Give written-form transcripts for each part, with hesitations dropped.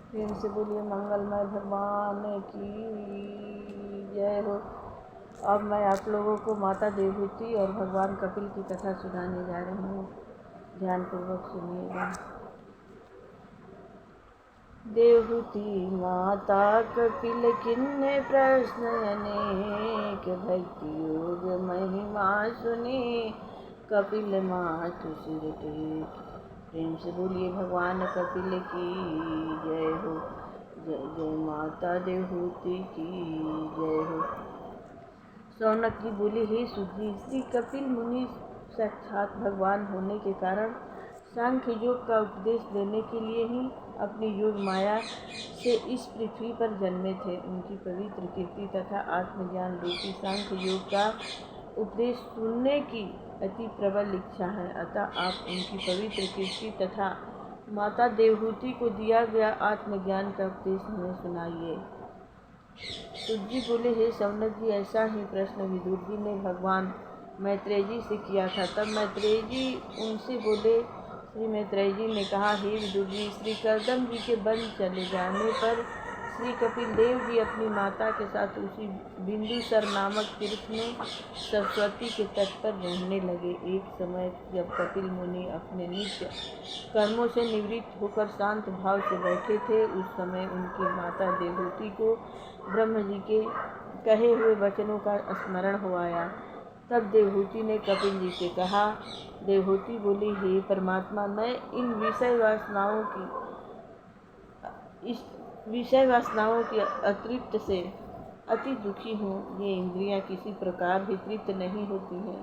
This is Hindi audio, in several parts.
प्रेम से बोलिए मंगलमय भगवान की जय हो। अब मैं आप लोगों को माता देवहूति और भगवान कपिल की कथा सुनाने जा रही हूँ। ध्यानपूर्वक सुनिएगा। देवहूति माता कपिल किन्ने प्रश्न अनेक, भक्ति योग महिमा सुने कपिल मातु सिर टेक। प्रेम से बोलिए भगवान कपिल की जय हो। जय जय माता देवहूति की जय हो। शौनक जी बोले, हे सुजी, श्री कपिल मुनि साक्षात भगवान होने के कारण सांख्य योग का उपदेश देने के लिए ही अपनी योग माया से इस पृथ्वी पर जन्मे थे। उनकी पवित्र कीर्ति तथा आत्मज्ञान रूपी सांख्य योग का उपदेश सुनने की अति प्रबल इच्छा है। अतः आप उनकी पवित्र कीर्ति तथा माता देवहूति को दिया गया आत्मज्ञान का उपदेश हमें सुनाइए। सुजी बोले, हे शौनक जी, ऐसा ही प्रश्न विदुर जी ने भगवान मैत्रेय जी से किया था। तब मैत्रेय जी उनसे बोले। श्री मैत्रेय जी ने कहा, हे विदुर जी, श्री कर्दम जी के वन चले जाने पर श्री कपिल देव जी अपनी माता के साथ उसी बिंदुसर नामक तीर्थ में सरस्वती के तट पर रहने लगे। एक समय जब कपिल मुनि अपने नित्य कर्मों से निवृत्त होकर शांत भाव से बैठे थे, उस समय उनकी माता देवहूति को ब्रह्म जी के कहे हुए वचनों का स्मरण हो आया। तब देवहूति ने कपिल जी से कहा। देवहूति बोली, हे परमात्मा, मैं इन विषय वासनाओं की अतृप्त से अति दुखी हूँ। ये इंद्रियां किसी प्रकार भी तृप्त नहीं होती हैं,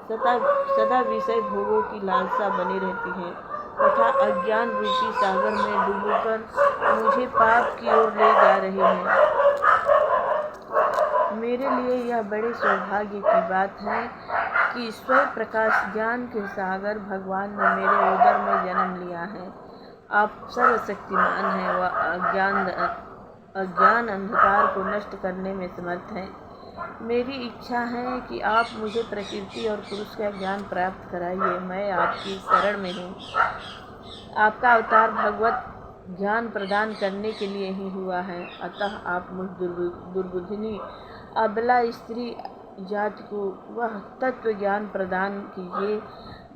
सदा विषय भोगों की लालसा बनी रहती है तथा अज्ञान रूपी सागर में डूबकर मुझे पाप की ओर ले जा रही हैं। मेरे लिए यह बड़े सौभाग्य की बात है कि स्वयं प्रकाश ज्ञान के सागर भगवान ने मेरे उदर में जन्म लिया है। आप सर्वशक्तिमान हैं व अज्ञान अंधकार को नष्ट करने में समर्थ हैं। मेरी इच्छा है कि आप मुझे प्रकृति और पुरुष का ज्ञान प्राप्त कराइए। मैं आपकी शरण में हूँ। आपका अवतार भगवत ज्ञान प्रदान करने के लिए ही हुआ है। अतः आप मुझ दुर्बुद्धिनी अबला स्त्री जाति को वह तत्व ज्ञान प्रदान कीजिए।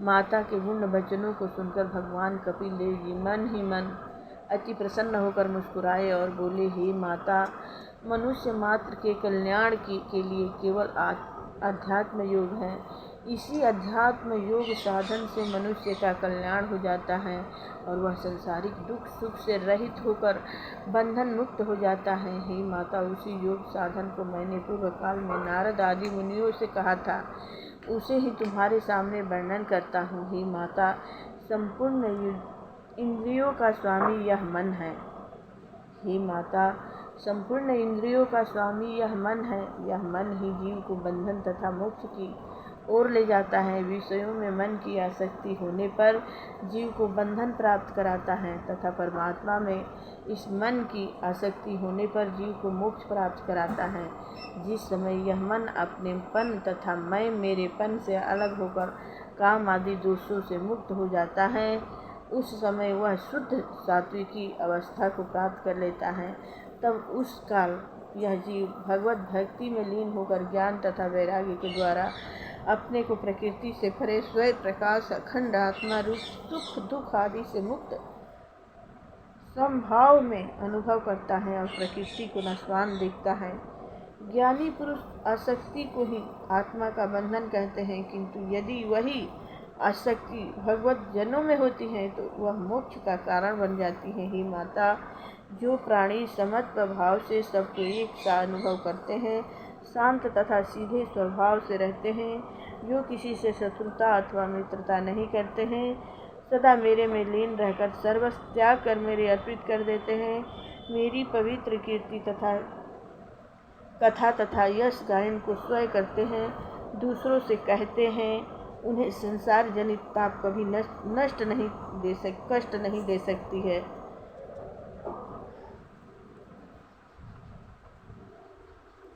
माता के गुण वचनों को सुनकर भगवान कपिल देव जी मन ही मन अति प्रसन्न होकर मुस्कुराए और बोले, हे माता, मनुष्य मात्र के कल्याण के लिए केवल अध्यात्म योग है। इसी अध्यात्म योग साधन से मनुष्य का कल्याण हो जाता है और वह संसारिक दुख सुख से रहित होकर बंधन मुक्त हो जाता है। हे माता, उसी योग साधन को मैंने पूर्व काल में नारद आदि मुनियों से कहा था, उसे ही तुम्हारे सामने वर्णन करता हूँ। हे माता, संपूर्ण इंद्रियों का स्वामी यह मन है। हे माता, संपूर्ण इंद्रियों का स्वामी यह मन है। यह मन ही जीव को बंधन तथा मोक्ष की ओर ले जाता है। विषयों में मन की आसक्ति होने पर जीव को बंधन प्राप्त कराता है तथा परमात्मा में इस मन की आसक्ति होने पर जीव को मोक्ष प्राप्त कराता है। जिस समय यह मन अपनेपन तथा मैं मेरेपन से अलग होकर काम आदि दोषों से मुक्त हो जाता है, उस समय वह शुद्ध सात्विकी अवस्था को प्राप्त कर लेता है। तब उस काल यह जीव भगवत भक्ति में लीन होकर ज्ञान तथा वैराग्य के द्वारा अपने को प्रकृति से परे स्वयं प्रकाश अखंड आत्मा रूप सुख दुख आदि से मुक्त समभाव में अनुभव करता है और प्रकृति को नश्वान देखता है। ज्ञानी पुरुष आसक्ति को ही आत्मा का बंधन कहते हैं, किंतु यदि वही आसक्ति भगवत जनों में होती है तो वह मोक्ष का कारण बन जाती है। हे माता, जो प्राणी समत्व भाव से सबको एक सा अनुभव करते हैं, शांत तथा सीधे स्वभाव से रहते हैं, जो किसी से शत्रुता अथवा मित्रता नहीं करते हैं, सदा मेरे में लीन रहकर सर्वस्व त्याग कर मेरे अर्पित कर देते हैं, मेरी पवित्र कीर्ति तथा कथा तथा यश गायन को स्वयं करते हैं, दूसरों से कहते हैं, उन्हें संसार जनित ताप कभी कष्ट नहीं दे सकती है।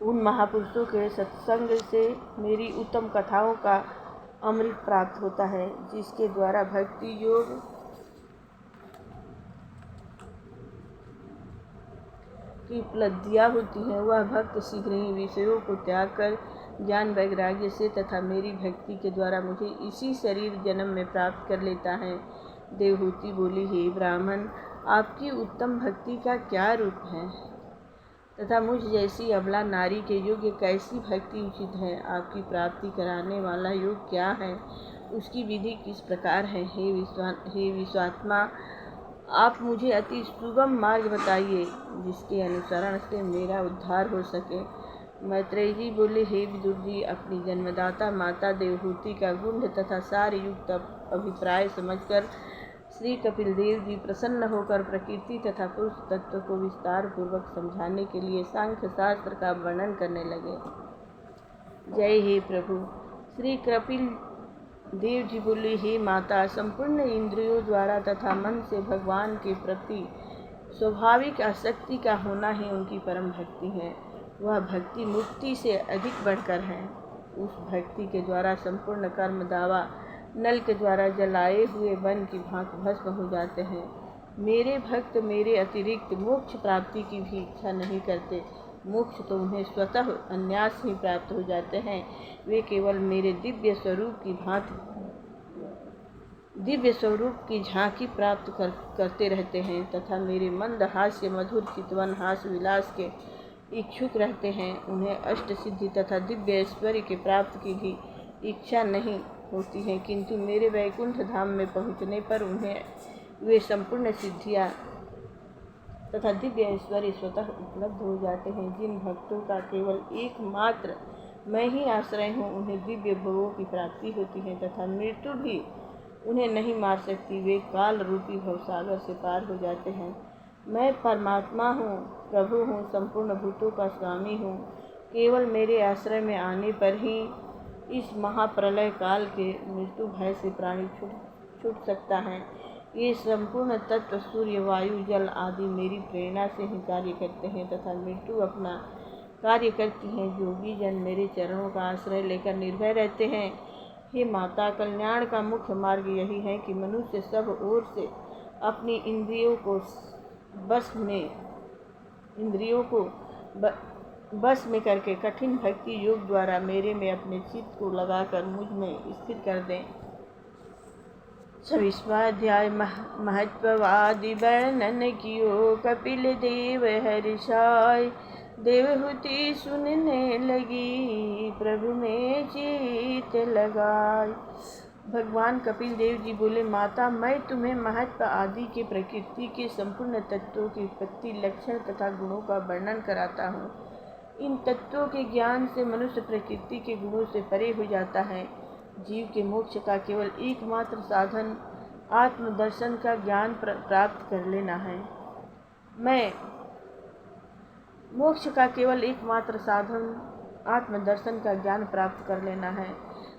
उन महापुरुषों के सत्संग से मेरी उत्तम कथाओं का अमृत प्राप्त होता है, जिसके द्वारा भक्ति योग की उपलब्धियाँ होती हैं, वह भक्त शीघ्र ही विषयों को त्याग कर ज्ञान वैराग्य से तथा मेरी भक्ति के द्वारा मुझे इसी शरीर जन्म में प्राप्त कर लेता है। देवहूति बोली, हे ब्राह्मण, आपकी उत्तम भक्ति का क्या रूप है तथा मुझ जैसी अबला नारी के योग्य कैसी भक्ति उचित है? आपकी प्राप्ति कराने वाला योग क्या है? उसकी विधि किस प्रकार है? हे विश्वात्मा, आप मुझे अति सुगम मार्ग बताइए जिसके अनुसरण से मेरा उद्धार हो सके। मैत्रेय जी बोले, हे विदुर जी, अपनी जन्मदाता माता देवहूति का गूढ़ तथा सार युक्त अभिप्राय समझकर श्री कपिल देव जी प्रसन्न होकर प्रकृति तथा पुरुष तत्व को विस्तार पूर्वक समझाने के लिए सांख्य शास्त्र का वर्णन करने लगे। जय हे प्रभु। श्री कपिल देव जी बोले, हे माता, संपूर्ण इंद्रियों द्वारा तथा मन से भगवान के प्रति स्वाभाविक आसक्ति का होना ही उनकी परम भक्ति है। वह भक्ति मुक्ति से अधिक बढ़कर है। उस भक्ति के द्वारा संपूर्ण कर्म दावा नल के द्वारा जलाए हुए वन की भांति भस्म हो जाते हैं। मेरे भक्त मेरे अतिरिक्त मोक्ष प्राप्ति की भी इच्छा नहीं करते। मोक्ष तो उन्हें स्वतः अन्यास ही प्राप्त हो जाते हैं। वे केवल मेरे दिव्य स्वरूप की झांकी प्राप्त करते रहते हैं तथा मेरे मंद हास्य मधुर चितवन हास्य विलास के इच्छुक रहते हैं। उन्हें अष्ट सिद्धि तथा दिव्य ऐश्वर्य के प्राप्त की भी इच्छा नहीं होती है, किंतु मेरे वैकुंठ धाम में पहुँचने पर उन्हें वे संपूर्ण सिद्धियाँ तथा दिव्य ऐश्वर्य स्वतः उपलब्ध हो जाते हैं। जिन भक्तों का केवल एकमात्र मैं ही आश्रय हूँ, उन्हें दिव्य भोगों की प्राप्ति होती है तथा मृत्यु भी उन्हें नहीं मार सकती। वे काल रूपी भवसागर से पार हो जाते हैं। मैं परमात्मा हूँ, प्रभु हूँ, संपूर्ण भूतों का स्वामी हूँ। केवल मेरे आश्रय में आने पर ही इस महाप्रलय काल के मृत्यु भय से प्राणी छूट सकता है। ये संपूर्ण तत्व सूर्य वायु जल आदि मेरी प्रेरणा से ही कार्य करते हैं तथा मृत्यु अपना कार्य करती हैं। योगी जन मेरे चरणों का आश्रय लेकर निर्भय रहते हैं। हे माता, कल्याण का मुख्य मार्ग यही है कि मनुष्य सब ओर से अपनी इंद्रियों को बस में करके कठिन भक्ति योग द्वारा मेरे में अपने चित्त को लगाकर मुझ में स्थिर कर दें। 26वां अध्याय महत्ववादि वर्णन कियो कपिल देव हर्षाय। देवहूति सुनने लगी, प्रभु में चित्त लगाय। भगवान कपिल देव जी बोले, माता, मैं तुम्हें महत्व आदि के प्रकृति के संपूर्ण तत्वों की उत्पत्ति, लक्षण तथा गुणों का वर्णन कराता हूँ। इन तत्वों के ज्ञान से मनुष्य प्रकृति के गुणों से परे हो जाता है। जीव के मोक्ष का केवल एकमात्र साधन आत्मदर्शन का ज्ञान प्राप्त कर लेना है। मोक्ष का केवल एकमात्र साधन आत्मदर्शन का ज्ञान प्राप्त कर लेना है।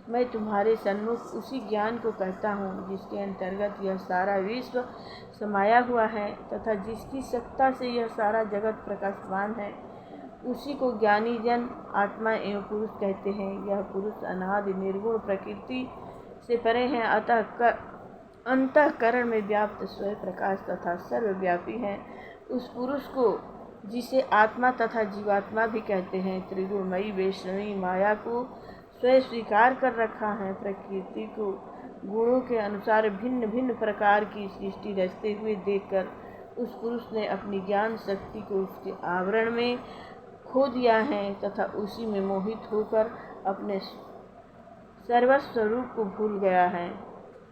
मैं तुम्हारे सन्मुख उसी ज्ञान को कहता हूँ जिसके अंतर्गत यह सारा विश्व समाया हुआ है तथा जिसकी सत्ता से यह सारा जगत प्रकाशमान है। उसी को ज्ञानी जन आत्मा एवं पुरुष कहते हैं। यह पुरुष अनादि निर्गुण प्रकृति से परे है, अतः अंतःकरण में व्याप्त स्वयं प्रकाश तथा सर्वव्यापी है। उस पुरुष को जिसे आत्मा तथा जीवात्मा भी कहते हैं, त्रिगुणमयी वैष्णवी माया को स्वयं स्वीकार कर रखा है। प्रकृति को गुणों के अनुसार भिन्न भिन्न प्रकार की सृष्टि रचते हुए देखकर उस पुरुष ने अपनी ज्ञान शक्ति को उसके आवरण में खो दिया है तथा उसी में मोहित होकर अपने सर्वस्वरूप को भूल गया है।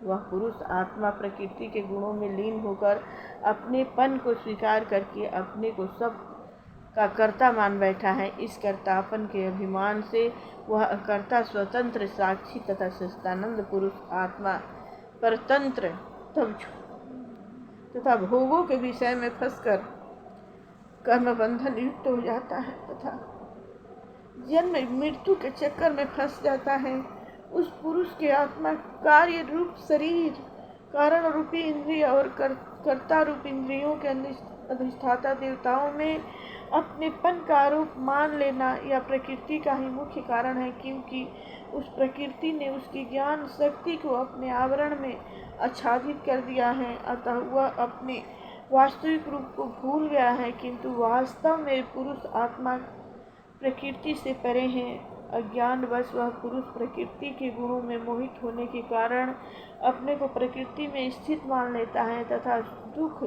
वह पुरुष आत्मा प्रकृति के गुणों में लीन होकर अपने पन को स्वीकार करके अपने को सब का कर्ता मान बैठा है। इस कर्तापन के अभिमान से वह अकर्ता स्वतंत्र साक्षी तथा सच्चिदानंद पुरुष आत्मा परतंत्र तथा भोगों के विषय में फंसकर कर्म बंधन युक्त हो जाता है तथा जन्म मृत्यु के चक्कर में फंस जाता है। उस पुरुष के आत्मा कार्य रूप शरीर, कारण रूपी इंद्रिय और कर्ता रूप इंद्रियों के अधिष्ठाता देवताओं में अपनेपन का आरोप मान लेना यह प्रकृति का ही मुख्य कारण है, क्योंकि उस प्रकृति ने उसकी ज्ञान शक्ति को अपने आवरण में आच्छादित कर दिया है। अतः वह अपने वास्तविक रूप को भूल गया है, किंतु वास्तव में पुरुष आत्मा प्रकृति से परे है। अज्ञानवश वह पुरुष प्रकृति के गुणों में मोहित होने के कारण अपने को प्रकृति में स्थित मान लेता है तथा दुख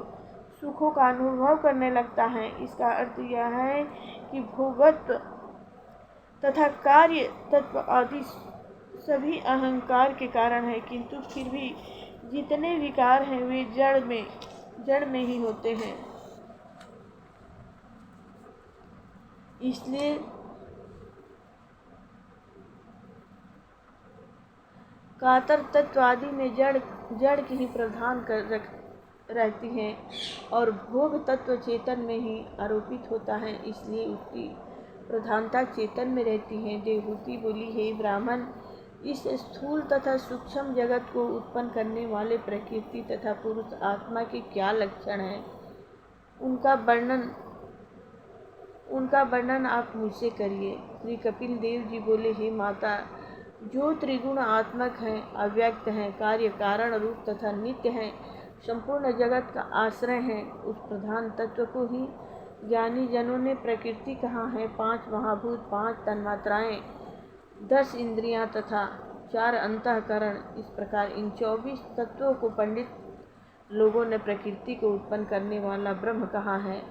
सुखों का अनुभव करने लगता है। इसका अर्थ यह है कि भोगत्व तथा कार्य तत्व आदि सभी अहंकार के कारण है, किंतु फिर भी जितने विकार हैं वे जड़ में ही होते हैं। इसलिए कातर तत्व आदि में जड़ की ही प्रधान रहती हैं और भोग तत्व चेतन में ही आरोपित होता है, इसलिए उसकी प्रधानता चेतन में रहती है। देवहूति बोली, हे ब्राह्मण, इस स्थूल तथा सूक्ष्म जगत को उत्पन्न करने वाले प्रकृति तथा पुरुष आत्मा के क्या लक्षण हैं, उनका वर्णन आप मुझसे करिए। श्री कपिल देव जी बोले, हे माता, जो त्रिगुण आत्मक हैं, अव्यक्त हैं, कार्य कारण रूप तथा नित्य हैं, संपूर्ण जगत का आश्रय हैं, उस प्रधान तत्व को ही ज्ञानी जनों ने प्रकृति कहा है। 5 महाभूत, 5 तन्मात्राएं, 10 इंद्रियां तथा 4 अंतःकरण, इस प्रकार इन 24 तत्वों को पंडित लोगों ने प्रकृति को उत्पन्न करने वाला ब्रह्म कहा है।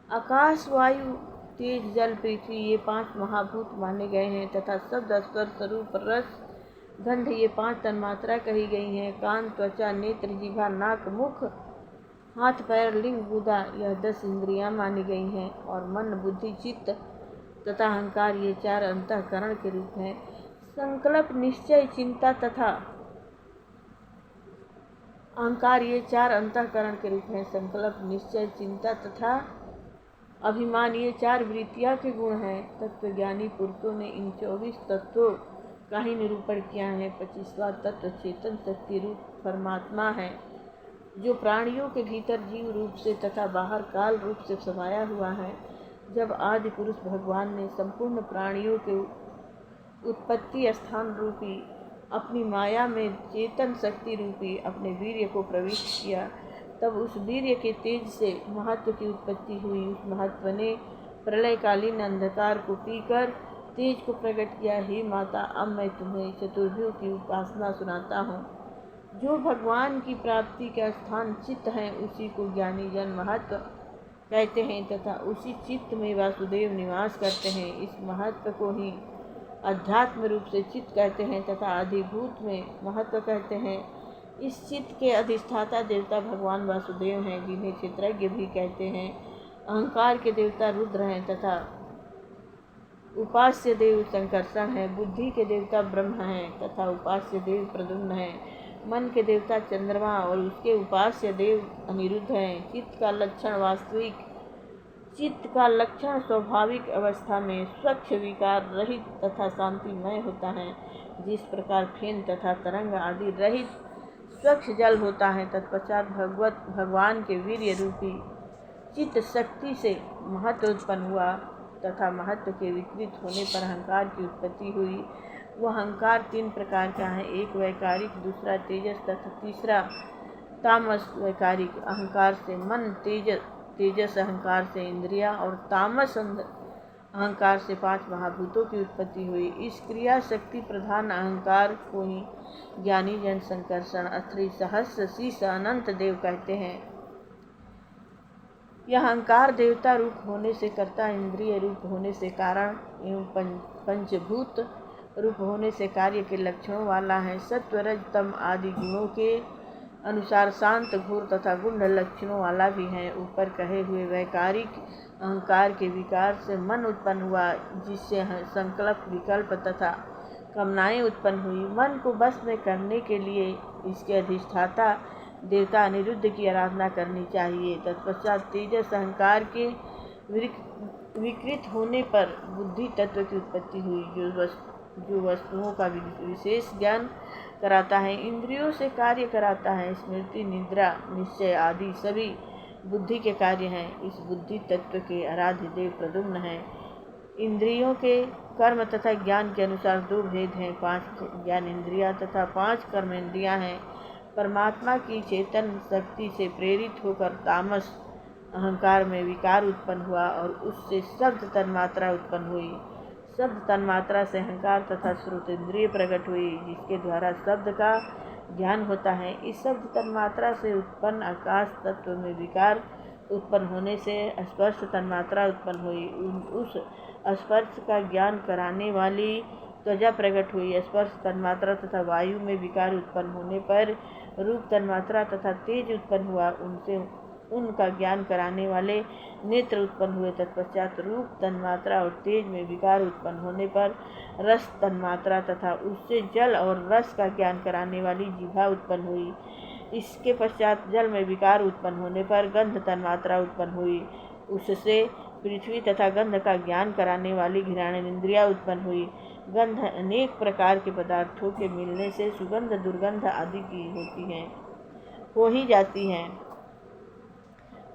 आकाश, वायु, तेज, जल, पृथ्वी ये 5 महाभूत माने गए हैं तथा शब्द, स्पर्श, रूप, रस, गंध ये 5 तन्मात्रा कही गई हैं। कान, त्वचा, नेत्र, जिह्वा, नाक, मुख, हाथ, पैर, लिंग, गुदा यह 10 इंद्रियां मानी गई हैं और मन, बुद्धि, चित्त तथा अहंकार ये 4 अंतःकरण के रूप हैं। संकल्प, निश्चय, चिंता तथा अहंकार ये 4 अंतःकरण के रूप हैं। संकल्प, निश्चय, चिंता तथा अभिमान ये 4 वृत्तियां के गुण हैं। तत्वज्ञानी पुरुषों ने इन 24 तत्वों का ही निरूपण किया है। 25वां तत्व चेतन शक्ति रूप परमात्मा है, जो प्राणियों के भीतर जीव रूप से तथा बाहर काल रूप से समाया हुआ है। जब आदि पुरुष भगवान ने संपूर्ण प्राणियों के उत्पत्ति स्थान रूपी अपनी माया में चेतन शक्ति रूपी अपने वीर्य को प्रविष्ट किया, तब उस वीर्य के तेज से महत्व की उत्पत्ति हुई। उस महत्व ने प्रलयकालीन अंधकार को पीकर तेज को प्रकट किया। हे माता, अब मैं तुम्हें चतुर्भुज की उपासना सुनाता हूँ। जो भगवान की प्राप्ति का स्थान चित्त है, उसी को ज्ञानी जन महत्व कहते हैं तथा उसी चित्त में वासुदेव निवास करते हैं। इस महत्व को ही अध्यात्म रूप से चित्त कहते हैं तथा अधिभूत में महत्व कहते हैं। इस चित्त के अधिष्ठाता देवता भगवान वासुदेव हैं, जिन्हें क्षेत्रज्ञ भी कहते हैं। अहंकार के देवता रुद्र हैं तथा उपास्य देव संकर्षण है। बुद्धि के देवता ब्रह्म हैं तथा उपास्य देव प्रद्युम्न हैं। मन के देवता चंद्रमा और उसके उपास्य देव अनिरुद्ध हैं। चित्त का लक्षण स्वाभाविक अवस्था में स्वच्छ विकार रहित तथा शांतिमय होता है। जिस प्रकार फेन तथा तरंग आदि रहित स्वच्छ जल होता है, तत्पश्चात भगवान के वीर्य रूपी चित्त शक्ति से महत्व उत्पन्न हुआ तथा महत्व के विकृत होने पर अहंकार की उत्पत्ति हुई। वह अहंकार 3 प्रकार का है, एक वैकारिक, दूसरा तेजस तथा तीसरा तामस। वैकारिक अहंकार से मन, तेजस अहंकार से इंद्रिया और तामस अहंकार से 5 महाभूतों की उत्पत्ति हुई। इस क्रिया शक्ति प्रधान अहंकार को ही ज्ञानी जन संकर्षण, अत्रि, सहस्र शीर्ष, अनंत देव कहते हैं। यह अहंकार देवता रूप होने से, कर्ता इंद्रिय रूप होने से, कारण एवं पंचभूत रूप होने से कार्य के लक्षणों वाला है। सत्व, रज, तम आदि गुणों के अनुसार शांत, घोर तथा गुण लक्षणों वाला भी है। ऊपर कहे हुए वैकारिक अहंकार के विकार से मन उत्पन्न हुआ, जिससे संकल्प, विकल्प तथा कामनाएं उत्पन्न हुई। मन को बस में करने के लिए इसके अधिष्ठाता देवता अनिरुद्ध की आराधना करनी चाहिए। तत्पश्चात तेजस अहंकार के विकृत होने पर बुद्धि तत्व की उत्पत्ति हुई, जो वस्तुओं का विशेष ज्ञान कराता है, इंद्रियों से कार्य कराता है। स्मृति, निद्रा, निश्चय आदि सभी बुद्धि के कार्य हैं। इस बुद्धि तत्व के आराध्य देव प्रद्युम्न हैं। इंद्रियों के कर्म तथा ज्ञान के अनुसार 2 भेद हैं, 5 ज्ञान इंद्रियां तथा 5 कर्म इंद्रियां हैं। परमात्मा की चेतन शक्ति से प्रेरित होकर तामस अहंकार में विकार उत्पन्न हुआ और उससे शब्द तन्मात्रा उत्पन्न हुई। शब्द तन्मात्रा से अहंकार तथा श्रोतेंद्रिय प्रकट हुई, जिसके द्वारा शब्द का ज्ञान होता है। इस शब्द तन्मात्रा से उत्पन्न आकाश तत्व में विकार उत्पन्न होने से स्पर्श तन्मात्रा उत्पन्न हुई। उस स्पर्श का ज्ञान कराने वाली त्वचा प्रकट हुई। स्पर्श तन्मात्रा तथा वायु में विकार उत्पन्न होने पर रूप तन्मात्रा तथा तेज उत्पन्न हुआ। उनसे उनका ज्ञान कराने वाले नेत्र उत्पन्न हुए। तत्पश्चात रूप तन्मात्रा और तेज में विकार उत्पन्न होने पर रस तन्मात्रा तथा उससे जल और रस का ज्ञान कराने वाली जिह्वा उत्पन्न हुई। इसके पश्चात जल में विकार उत्पन्न होने पर गंध तन्मात्रा उत्पन्न हुई। उससे पृथ्वी तथा गंध का ज्ञान कराने वाली घ्राणेन्द्रिया उत्पन्न हुई। गंध अनेक प्रकार के पदार्थों के मिलने से सुगंध दुर्गंध आदि की हो ही जाती हैं।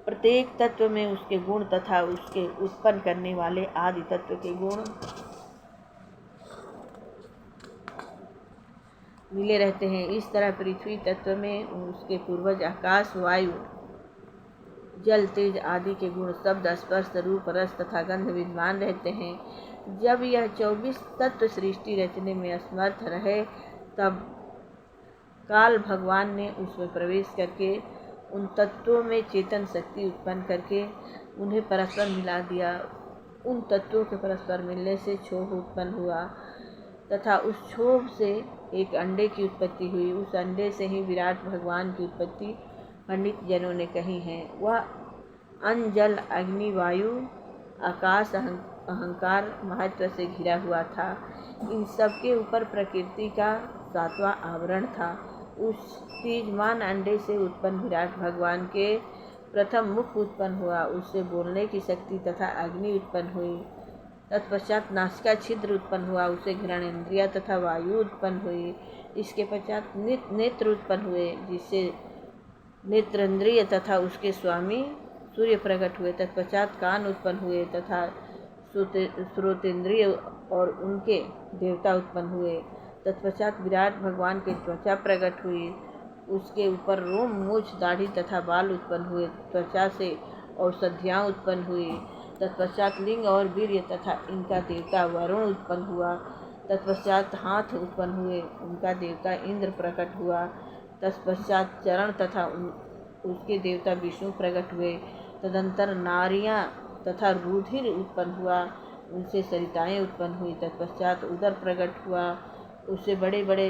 प्रत्येक तत्व में उसके गुण तथा उसके उत्पन्न करने वाले आदि तत्व के गुण मिले रहते हैं। इस तरह पृथ्वी तत्व में उसके पूर्वज आकाश, वायु, जल, तेज आदि के गुण शब्द, स्पर्श, रूप, रस तथा गंध विद्यमान रहते हैं। जब यह 24 तत्व सृष्टि रचने में असमर्थ रहे, तब काल भगवान ने उसमें प्रवेश करके उन तत्वों में चेतन शक्ति उत्पन्न करके उन्हें परस्पर मिला दिया। उन तत्वों के परस्पर मिलने से क्षोभ उत्पन्न हुआ तथा उस क्षोभ से एक अंडे की उत्पत्ति हुई। उस अंडे से ही विराट भगवान की उत्पत्ति पंडित जनों ने कही है। वह अन्न, जल, अग्नि, वायु, आकाश, अहंकार, महत्व से घिरा हुआ था। इन सब के ऊपर प्रकृति का 7वां आवरण था। उस तीजमान अंडे से उत्पन्न विराट भगवान के प्रथम मुख उत्पन्न हुआ। उससे बोलने की शक्ति तथा अग्नि उत्पन्न हुई। तत्पश्चात नासिका छिद्र उत्पन्न हुआ। उससे घ्राणेन्द्रिया तथा वायु उत्पन्न हुई। इसके पश्चात नेत्र उत्पन्न हुए, जिससे नेत्रेंद्रिय तथा उसके स्वामी सूर्य प्रकट हुए। तत्पश्चात कान उत्पन्न हुए तथा श्रोतेंद्रिय और उनके देवता उत्पन्न हुए। तत्पश्चात विराट भगवान के त्वचा प्रकट हुई। उसके ऊपर रोम, मूछ, दाढ़ी तथा बाल उत्पन्न हुए। त्वचा से औषधियाँ उत्पन्न हुई। तत्पश्चात लिंग और वीर्य तथा इनका देवता वरुण उत्पन्न हुआ। तत्पश्चात हाथ उत्पन्न हुए, उनका देवता इंद्र प्रकट हुआ। तत्पश्चात चरण तथा उसके देवता विष्णु प्रकट हुए। तदंतर नारियाँ तथा रुधिर उत्पन्न हुआ, उनसे सरिताएँ उत्पन्न हुई। तत्पश्चात उदर प्रकट हुआ, उससे बड़े बड़े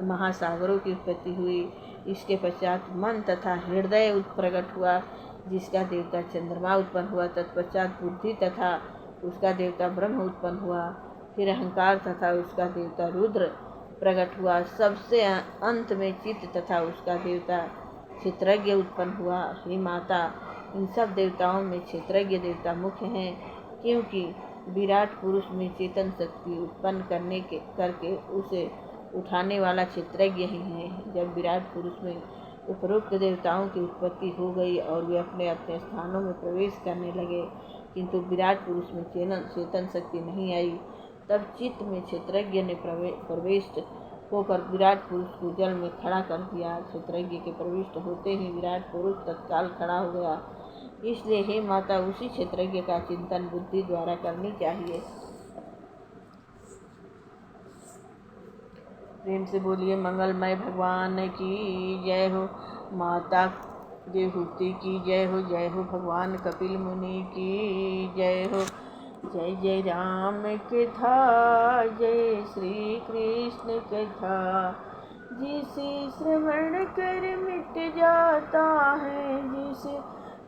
महासागरों की उत्पत्ति हुई। इसके पश्चात मन तथा हृदय प्रकट हुआ, जिसका देवता चंद्रमा उत्पन्न हुआ। तत्पश्चात बुद्धि तथा उसका देवता ब्रह्म उत्पन्न हुआ। फिर अहंकार तथा उसका देवता रुद्र प्रकट हुआ। सबसे अंत में चित्त तथा उसका देवता क्षेत्रज्ञ उत्पन्न हुआ। हे माता, इन सब देवताओं में क्षेत्रज्ञ देवता मुख्य हैं, क्योंकि विराट पुरुष में चेतन शक्ति उत्पन्न करके उसे उठाने वाला क्षेत्रज्ञ ही है। जब विराट पुरुष में उपरोक्त देवताओं की उत्पत्ति हो गई और वे अपने अपने स्थानों में प्रवेश करने लगे, किंतु विराट पुरुष में चेतन शक्ति नहीं आई, तब चित्त में क्षेत्रज्ञ ने प्रविष्ट होकर विराट पुरुष को जल में खड़ा कर दिया। क्षेत्रज्ञ के प्रविष्ट होते ही विराट पुरुष तत्काल खड़ा हो गया। इसलिए हे माता, उसी क्षेत्रज्ञ का चिंतन बुद्धि द्वारा करनी चाहिए। प्रेम से बोलिए मंगलमय भगवान की जय हो। माता देवहूति की जय हो। जय हो भगवान कपिल मुनि की जय हो। जय जय राम कथा, जय श्री कृष्ण कथा। जिसे श्रवण कर मिट जाता है, जिसे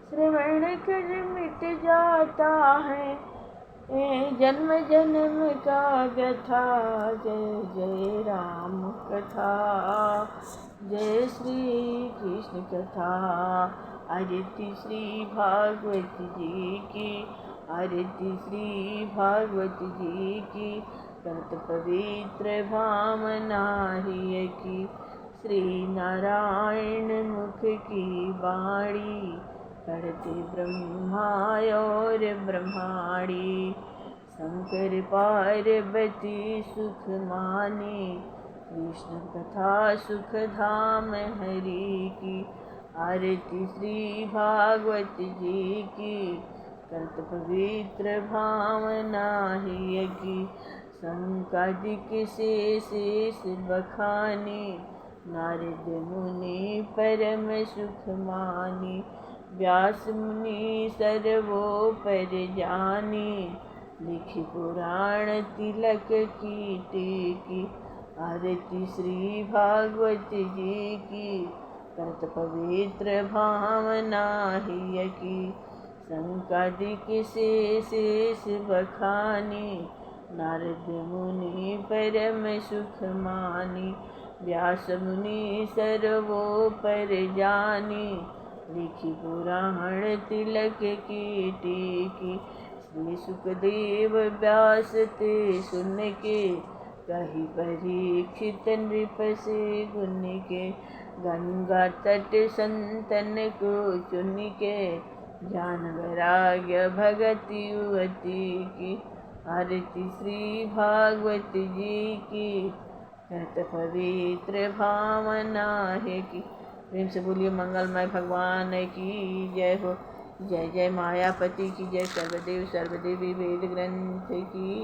श्रवण कर मिट जाता है जन्म जन्म का व्यथा। जय जय राम कथा, जय श्री कृष्ण कथा। आरती श्री भागवत जी की, आरती श्री भागवत जी की। करत पवित्र भावना ही की, श्री नारायण मुख की वाणी। पढ़ते ब्रह्मा और ब्रह्माणी, शंकर पार्वती सुख माने। कृष्ण कथा सुख धाम हरि की। आरती श्री भागवत जी की। करत पवित्र भावना ही की। संकादिक शेष बखानी। नारद मुनि परम सुख मानी। व्यास मुनि सर्वोपर जानी। लिखि पुराण तिलक की टेकी। आरती श्री भागवत जी की। करत पवित्र भावना ही की। संकादिक शेष बखानी। नारद मुनि परम सुख मानी। व्यास मुनि सर्वोपर जानी। लिखि पुराण तिलक की टेकी। श्री सुखदेव व्यास ते सुन के। कही परीक्षित नृप से गुन के। गंगा तट संतन को चुन के। ज्ञान वैराग्य भगति अति की। आरती श्री भागवत जी की। कहत पवित्र भावना है की। प्रेम से बोलिए मंगलमय भगवान की जय हो। जय जय मायापति की जय। सर्वदेव सर्वदेवी वेद ग्रंथ की।